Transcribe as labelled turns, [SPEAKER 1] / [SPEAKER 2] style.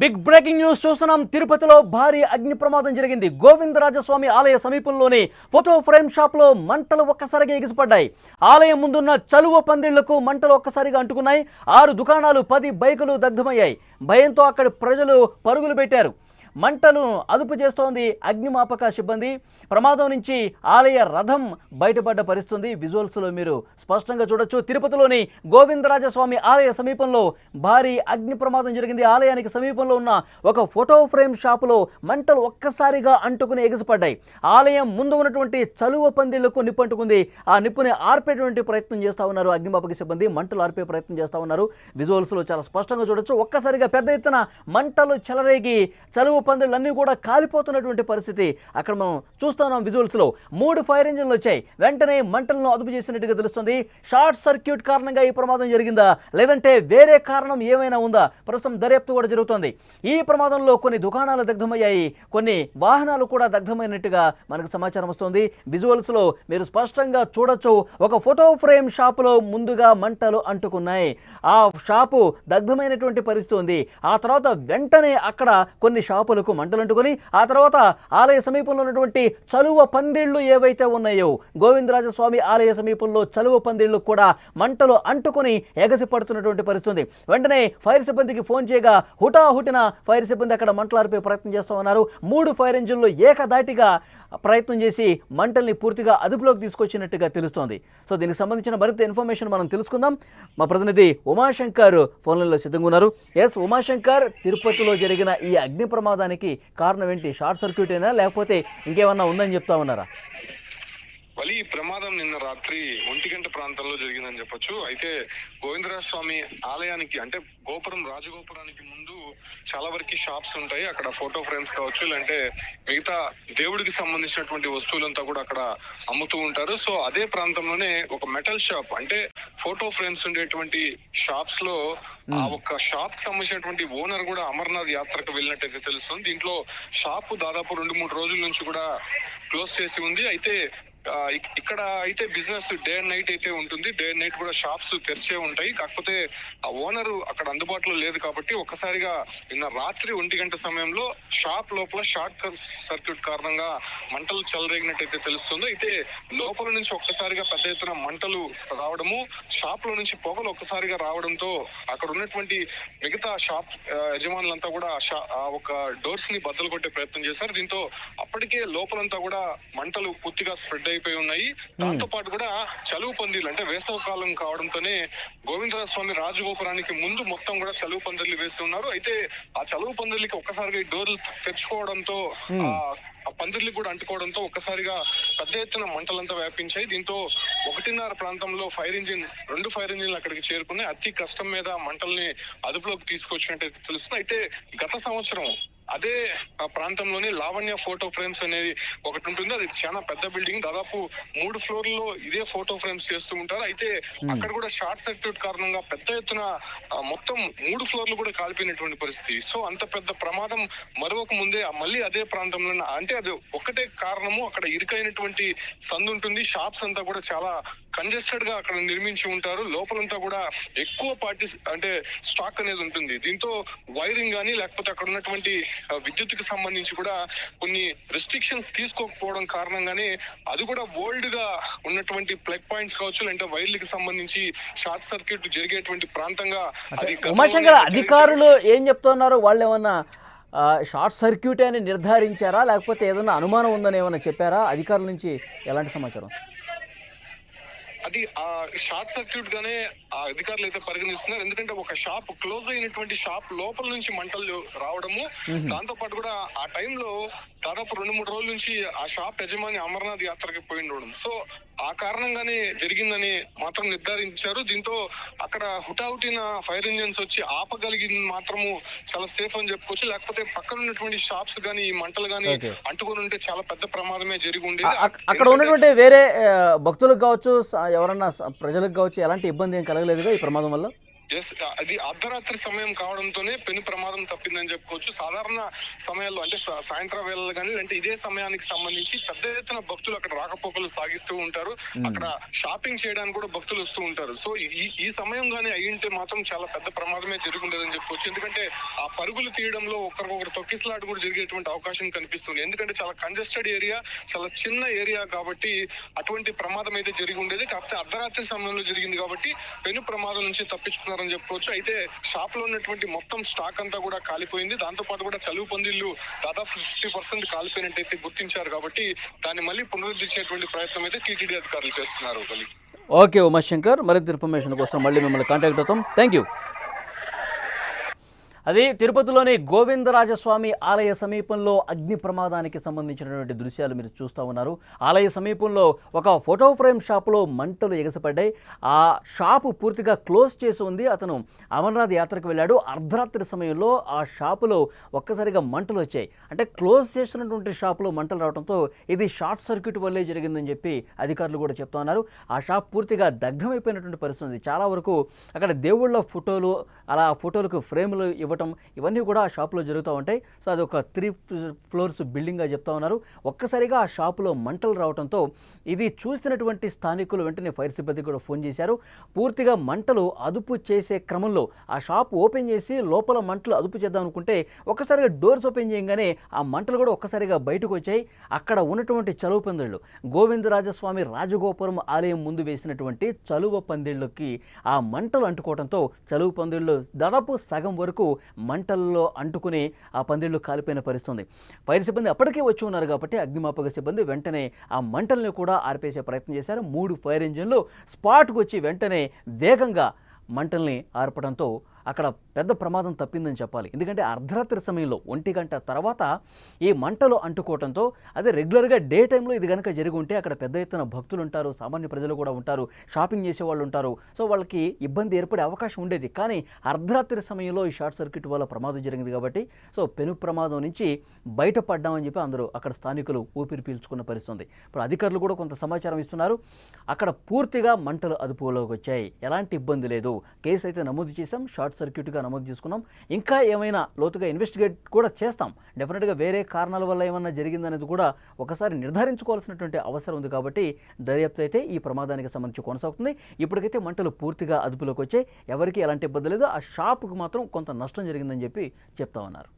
[SPEAKER 1] Big breaking news చూస్తున్నాం. తిరుపతిలో భారీ అగ్ని ప్రమాదం జరిగింది. గోవిందరాజస్వామి ఆలయ సమీపంలోని ఫోటో ఫ్రేమ్ షాప్ లో మంటలు ఒక్కసారిగా ఎగిసిపడ్డాయి. ఆలయం ముందున్న చలువ పందిళ్లకు మంటలు ఒక్కసారిగా అంటుకున్నాయి. 6 దుకాణాలు 10 బైకులు దగ్ధమయ్యాయి. భయంతో అక్కడి ప్రజలు పరుగులు పెట్టారు. మంటలను అదుపు చేస్తోంది అగ్నిమాపక సిబ్బంది. ప్రమాదం నుంచి ఆలయ రథం బయటపడ్డ పరిస్థితుంది. విజువల్స్లో మీరు స్పష్టంగా చూడొచ్చు. తిరుపతిలోని గోవిందరాజస్వామి ఆలయ సమీపంలో భారీ అగ్ని ప్రమాదం జరిగింది. ఆలయానికి సమీపంలో ఉన్న ఒక ఫోటో ఫ్రేమ్ షాపులో మంటలు ఒక్కసారిగా అంటుకుని ఎగిసిపడ్డాయి. ఆలయం ముందు ఉన్నటువంటి చలువ పందిళ్లకు నిప్పు అంటుకుంది. ఆ నిప్పుని ఆర్పేటువంటి ప్రయత్నం చేస్తూ ఉన్నారు అగ్నిమాపక సిబ్బంది. మంటలు ఆర్పే ప్రయత్నం చేస్తూ ఉన్నారు. విజువల్స్లో చాలా స్పష్టంగా చూడొచ్చు. ఒక్కసారిగా పెద్ద ఎత్తున మంటలు చెలరేగి చలువ పందిళ్ళన్నీ కూడా కాలిపోతున్నటువంటి పరిస్థితి అక్కడ మనం చూస్తున్నాం. విజువల్స్లో 3 ఫైర్ ఇంజిన్లు వచ్చాయి. వెంటనే మంటలను అదుపు చేసినట్టుగా తెలుస్తుంది. షార్ట్ సర్క్యూట్ కారణంగా ఈ ప్రమాదం జరిగిందా, లేదంటే వేరే కారణం ఏమైనా ఉందా? ప్రస్తుతం దర్యాప్తు కూడా జరుగుతోంది. ఈ ప్రమాదంలో కొన్ని దుకాణాలు దగ్ధమయ్యాయి, కొన్ని వాహనాలు కూడా దగ్ధమైనట్టుగా మనకు సమాచారం వస్తుంది. విజువల్స్లో మీరు స్పష్టంగా చూడొచ్చు. ఒక ఫోటో ఫ్రేమ్ షాపులో ముందుగా మంటలు అంటుకున్నాయి. ఆ షాపు దగ్ధమైనటువంటి పరిస్థితి ఉంది. ఆ తర్వాత వెంటనే అక్కడ కొన్ని షాపులకు మంటలు అంటుకొని ఆ తర్వాత ఆలయ సమీపంలో ఉన్నటువంటి చలువ పందిళ్లు ఏవైతే ఉన్నాయో, గోవిందరాజస్వామి ఆలయ సమీపంలో చలువ పందిళ్లు కూడా మంటలు అంటుకొని ఎగసి పడుతున్నటువంటి పరిస్థితి. వెంటనే ఫైర్ సిబ్బందికి ఫోన్ చేయగా హుటాహుటిన ఫైర్ సిబ్బంది అక్కడ మంటలార్పే ప్రయత్నం చేస్తూ ఉన్నారు. 3 ఫైర్ ఇంజిన్లు ఏకదాటిగా ప్రయత్నం చేసి మంటల్ని పూర్తిగా అదుపులోకి తీసుకొచ్చినట్టుగా తెలుస్తోంది. సో దీనికి సంబంధించిన మరింత ఇన్ఫర్మేషన్ మనం తెలుసుకుందాం. మా ప్రతినిధి ఉమాశంకర్ ఫోన్లలో సిద్ధంగా ఉన్నారు. ఎస్ ఉమాశంకర్, తిరుపతిలో జరిగిన ఈ అగ్ని ప్రమాదానికి కారణం ఏంటి? షార్ట్ సర్క్యూట్ అయినా లేకపోతే ఇంకేమన్నా ఉందని చెప్తా ఉన్నారా?
[SPEAKER 2] ఈ ప్రమాదం నిన్న రాత్రి 1 గంట ప్రాంతంలో జరిగిందని చెప్పొచ్చు. అయితే గోవిందరాజ స్వామి ఆలయానికి అంటే రాజగోపురానికి ముందు చాలా వరకు షాప్స్ ఉంటాయి. అక్కడ ఫోటో ఫ్రేమ్స్ కావచ్చు, లేదంటే మిగతా దేవుడికి సంబంధించినటువంటి వస్తువులంతా కూడా అక్కడ అమ్ముతూ ఉంటారు. సో అదే ప్రాంతంలోనే ఒక మెటల్ షాప్ అంటే ఫోటో ఫ్రేమ్స్ ఉండేటువంటి షాప్స్ లో ఆ ఒక్క షాప్ కి సంబంధించినటువంటి ఓనర్ కూడా అమర్నాథ్ యాత్రకు వెళ్ళినట్టయితే తెలుస్తుంది. దీంట్లో షాప్ దాదాపు 2-3 రోజుల నుంచి కూడా క్లోజ్ చేసి ఉంది. అయితే ఇక్కడ అయితే బిజినెస్ డే అండ్ నైట్ అయితే ఉంటుంది. డే అండ్ నైట్ కూడా షాప్స్ తెరిచే ఉంటాయి. కాకపోతే ఆ ఓనర్ అక్కడ అందుబాటులో లేదు కాబట్టి ఒక్కసారిగా నిన్న రాత్రి 1 గంట సమయంలో షాప్ లోపల షార్ట్ సర్క్యూట్ కారణంగా మంటలు చెలరేగినట్టయితే తెలుస్తుంది. అయితే లోపల నుంచి ఒక్కసారిగా పెద్ద ఎత్తున మంటలు రావడము, షాప్ లో నుంచి పొగలు ఒక్కసారిగా రావడంతో అక్కడ ఉన్నటువంటి మిగతా షాప్ యజమానులంతా కూడా ఒక డోర్స్ ని బద్దలు కొట్టే ప్రయత్నం చేశారు. దీంతో అప్పటికే లోపలంతా కూడా మంటలు పూర్తిగా స్ప్రెడ్ అయిపోయి ఉన్నాయి. దాంతో పాటు కూడా చలువు పందిర్లు అంటే వేసవ కాలం కావడంతోనే గోవిందరాజ స్వామి రాజగోపురానికి ముందు మొత్తం కూడా చలువు పందిర్లు వేసి ఉన్నారు. అయితే ఆ చలువు పందిర్లకి ఒక్కసారిగా ఈ డోర్లు తెరుచుకోవడంతో ఆ పందిర్లకు కూడా అంటుకోవడంతో ఒక్కసారిగా పెద్ద ఎత్తున మంటలంతా వ్యాపించాయి. దీంతో 1:30 ప్రాంతంలో 2 ఫైర్ ఇంజిన్లు అక్కడికి చేరుకున్నాయి. అతి కష్టం మీద మంటల్ని అదుపులోకి తీసుకొచ్చినట్టు తెలుస్తుంది. అయితే గత సంవత్సరం అదే ప్రాంతంలోని లావణ్య ఫోటో ఫ్రేమ్స్ అనేది ఒకటి ఉంటుంది. అది చాలా పెద్ద బిల్డింగ్, దాదాపు 3 ఫ్లోర్లలో ఇదే ఫోటో ఫ్రేమ్స్ చేస్తూ ఉంటారు. అయితే అక్కడ కూడా షార్ట్ సర్క్యూట్ కారణంగా పెద్ద ఎత్తున మొత్తం 3 ఫ్లోర్లు కూడా కాలిపోయినటువంటి పరిస్థితి. సో అంత పెద్ద ప్రమాదం మరొక ముందే మళ్ళీ అదే ప్రాంతంలో అంటే అది ఒకటే కారణము, అక్కడ ఇరుకైనటువంటి సందు ఉంటుంది. షాప్స్ అంతా కూడా చాలా కంజెస్టెడ్ గా అక్కడ నిర్మించి ఉంటారు. లోపలంతా కూడా ఎక్కువ అంటే స్టాక్ అనేది ఉంటుంది. దీంతో వైరింగ్ కానీ లేకపోతే అక్కడ ఉన్నటువంటి విద్యుత్కి సంబంధించి కూడా కొన్ని రెస్ట్రిక్షన్స్ తీసుకోకపోవడం కారణంగానే అది కూడా ఓల్డ్ గా ఉన్నటువంటి ప్లగ్ పాయింట్స్ కావచ్చు, లేదంటే వైర్లకి సంబంధించి షార్ట్ సర్క్యూట్ జరిగేటువంటి ప్రాంతంగా
[SPEAKER 1] ఉమాశంకర్, అధికారులు ఏం చెప్తున్నారు? వాళ్ళు ఏమన్నా షార్ట్ సర్క్యూట్ అని నిర్ధారించారా, లేకపోతే ఏదైనా అనుమానం ఉందని ఏమైనా చెప్పారా? అధికారుల నుంచి ఎలాంటి సమాచారం?
[SPEAKER 2] అది ఆ షార్ట్ సర్క్యూట్ గానే ఆ అధికారులు అయితే పరిగణిస్తున్నారు. ఎందుకంటే ఒక షాప్ క్లోజ్ అయినటువంటి షాప్ లోపల నుంచి మంటలు రావడము, దాంతో పాటు కూడా ఆ టైంలో దాదాపు 2-3 రోజుల నుంచి ఆ షాప్ యజమాని అమర్నాథ్ యాత్రకి పోయి ఉండడం, సో ఆ కారణంగానే జరిగిందని మాత్రం నిర్ధారించారు. దీంతో అక్కడ హుటాహుటిన ఫైర్ ఇంజిన్స్ వచ్చి ఆపగలిగింది మాత్రము చాలా సేఫ్ అని చెప్పుకోవచ్చు. లేకపోతే పక్కన ఉన్నటువంటి షాప్స్ గానీ ఈ మంటలు గానీ అంటుకొని ఉంటే చాలా పెద్ద ప్రమాదమే జరిగి ఉండేది.
[SPEAKER 1] అక్కడ ఉన్నటువంటి వేరే భక్తులకు కావచ్చు, ఎవరన్నా ప్రజలకు కావచ్చు ఎలాంటి ఇబ్బంది ఏం కలగలేదుగా ఈ ప్రమాదం వల్ల?
[SPEAKER 2] ఎస్, అది అర్ధరాత్రి సమయం కావడంతోనే పెను ప్రమాదం తప్పిందని చెప్పుకోవచ్చు. సాధారణ సమయాల్లో అంటే సాయంత్రం వేళల్లో కానీ అంటే ఇదే సమయానికి సంబంధించి పెద్ద ఎత్తున భక్తులు అక్కడ రాకపోకలు సాగిస్తూ ఉంటారు. అక్కడ షాపింగ్ చేయడానికి కూడా భక్తులు వస్తూ ఉంటారు. సో ఈ సమయం గానీ అయ్యింటే మాత్రం చాలా పెద్ద ప్రమాదమే జరుగుండేదని చెప్పుకోవచ్చు. ఎందుకంటే ఆ పరుగులు తీయడంలో ఒకరికొకరు తొక్కిసలాట కూడా జరిగేటువంటి అవకాశం కనిపిస్తుంది. ఎందుకంటే చాలా కంజెస్టెడ్ ఏరియా, చాలా చిన్న ఏరియా కాబట్టి అటువంటి ప్రమాదం అయితే జరిగి ఉండేది. కాకపోతే అర్ధరాత్రి సమయంలో జరిగింది కాబట్టి పెను ప్రమాదం నుంచి తప్పించుకున్నారని చెప్పుకోవచ్చు. అయితే షాప్ లో ఉన్నటువంటి మొత్తం స్టాక్ అంతా కూడా కాలిపోయింది. దాంతో పాటు కూడా చలువు పందిళ్లు దాదాపు 50% కాలిపోయినట్టయితే గుర్తించారు. కాబట్టి దాన్ని మళ్ళీ పునరుద్ధరించేటువంటి ప్రయత్నం అయితే టీటీడీ అధికారులు చేస్తున్నారు.
[SPEAKER 1] ఓకే ఉమాశంకర్, మరింత ఇన్ఫర్మేషన్ కోసం మళ్ళీ మిమ్మల్ని కాంటాక్ట్ అవుతాం. Thank you. అది తిరుపతిలోని గోవిందరాజస్వామి ఆలయ సమీపంలో అగ్ని ప్రమాదానికి సంబంధించినటువంటి దృశ్యాలు మీరు చూస్తూ ఉన్నారు. ఆలయ సమీపంలో ఒక ఫోటో ఫ్రేమ్ షాపులో మంటలు ఎగసిపడ్డాయి. ఆ షాపు పూర్తిగా క్లోజ్ చేసి ఉంది. అతను అమర్నాథ్ యాత్రకు వెళ్ళాడు. అర్ధరాత్రి సమయంలో ఆ షాపులో ఒక్కసారిగా మంటలు వచ్చాయి. అంటే క్లోజ్ చేసినటువంటి షాపులో మంటలు రావడంతో ఇది షార్ట్ సర్క్యూట్ వల్లే జరిగిందని చెప్పి అధికారులు కూడా చెప్తా ఉన్నారు. ఆ షాప్ పూర్తిగా దగ్ధమైపోయినటువంటి పరిస్థితి. చాలా వరకు అక్కడ దేవుళ్ళ ఫోటోలు, అలా ఫోటోలకు ఫ్రేములు ఇవ్వటం, ఇవన్నీ కూడా ఆ షాపులో జరుగుతూ ఉంటాయి. సో అది ఒక 3 ఫ్లోర్స్ బిల్డింగ్గా చెప్తా ఉన్నారు. ఒక్కసారిగా ఆ షాపులో మంటలు రావడంతో ఇది చూసినటువంటి స్థానికులు వెంటనే ఫైర్ సిబ్బంది కూడా ఫోన్ చేశారు. పూర్తిగా మంటలు అదుపు చేసే క్రమంలో ఆ షాప్ ఓపెన్ చేసి లోపల మంటలు అదుపు చేద్దాం అనుకుంటే ఒక్కసారిగా డోర్స్ ఓపెన్ చేయగానే ఆ మంటలు కూడా ఒక్కసారిగా బయటకు వచ్చాయి. అక్కడ ఉన్నటువంటి చలువ పందిళ్ళు, గోవిందరాజస్వామి రాజగోపురం ఆలయం ముందు వేసినటువంటి చలువ పందిళ్ళకి ఆ మంటలు అంటుకోవడంతో చలువ పందిళ్ళు దాదాపు సగం వరకు మంటల్లో అంటుకుని ఆ పందిళ్ళు కాలిపోయిన పరిస్థితుంది. ఫైర్ సిబ్బంది అప్పటికే వచ్చి ఉన్నారు కాబట్టి అగ్నిమాపక సిబ్బంది వెంటనే ఆ మంటల్ని కూడా ఆర్పేసే ప్రయత్నం చేశారు. 3 ఫైర్ ఇంజిన్లు స్పాట్కు వచ్చి వెంటనే వేగంగా మంటల్ని ఆర్పడంతో అక్కడ పెద్ద ప్రమాదం తప్పిందని చెప్పాలి. ఎందుకంటే అర్ధరాత్రి సమయంలో 1 గంట తర్వాత ఈ మంటలు అంటుకోవడంతో, అదే రెగ్యులర్గా డే టైంలో ఇది కనుక జరిగి ఉంటే అక్కడ పెద్ద ఎత్తున భక్తులు ఉంటారు, సామాన్య ప్రజలు కూడా ఉంటారు, షాపింగ్ చేసే వాళ్ళు ఉంటారు. సో వాళ్ళకి ఇబ్బంది ఏర్పడే అవకాశం ఉండేది. కానీ అర్ధరాత్రి సమయంలో ఈ షార్ట్ సర్క్యూట్ వల్ల ప్రమాదం జరిగింది కాబట్టి సో పెను ప్రమాదం నుంచి బయటపడ్డామని చెప్పి అందరూ అక్కడ స్థానికులు ఊపిరి పీల్చుకున్న పరిస్థితుంది. ఇప్పుడు అధికారులు కూడా కొంత సమాచారం ఇస్తున్నారు. అక్కడ పూర్తిగా మంటలు అదుపులోకి వచ్చాయి, ఎలాంటి ఇబ్బంది లేదు. కేసు అయితే నమోదు చేశాం, షార్ట్ సర్క్యూట్గా నమోదు చేసుకున్నాం. ఇంకా ఏమైనా లోతుగా ఇన్వెస్టిగేట్ కూడా చేస్తాం. డెఫినెట్గా వేరే కారణాల వల్ల ఏమన్నా జరిగిందనేది కూడా ఒకసారి నిర్ధారించుకోవాల్సినటువంటి అవసరం ఉంది. కాబట్టి దర్యాప్తు అయితే ఈ ప్రమాదానికి సంబంధించి కొనసాగుతుంది. ఇప్పటికైతే మంటలు పూర్తిగా అదుపులోకి వచ్చాయి, ఎవరికి ఎలాంటి ఇబ్బంది లేదు. ఆ షాపుకు మాత్రం కొంత నష్టం జరిగిందని చెప్పి చెప్తా ఉన్నారు.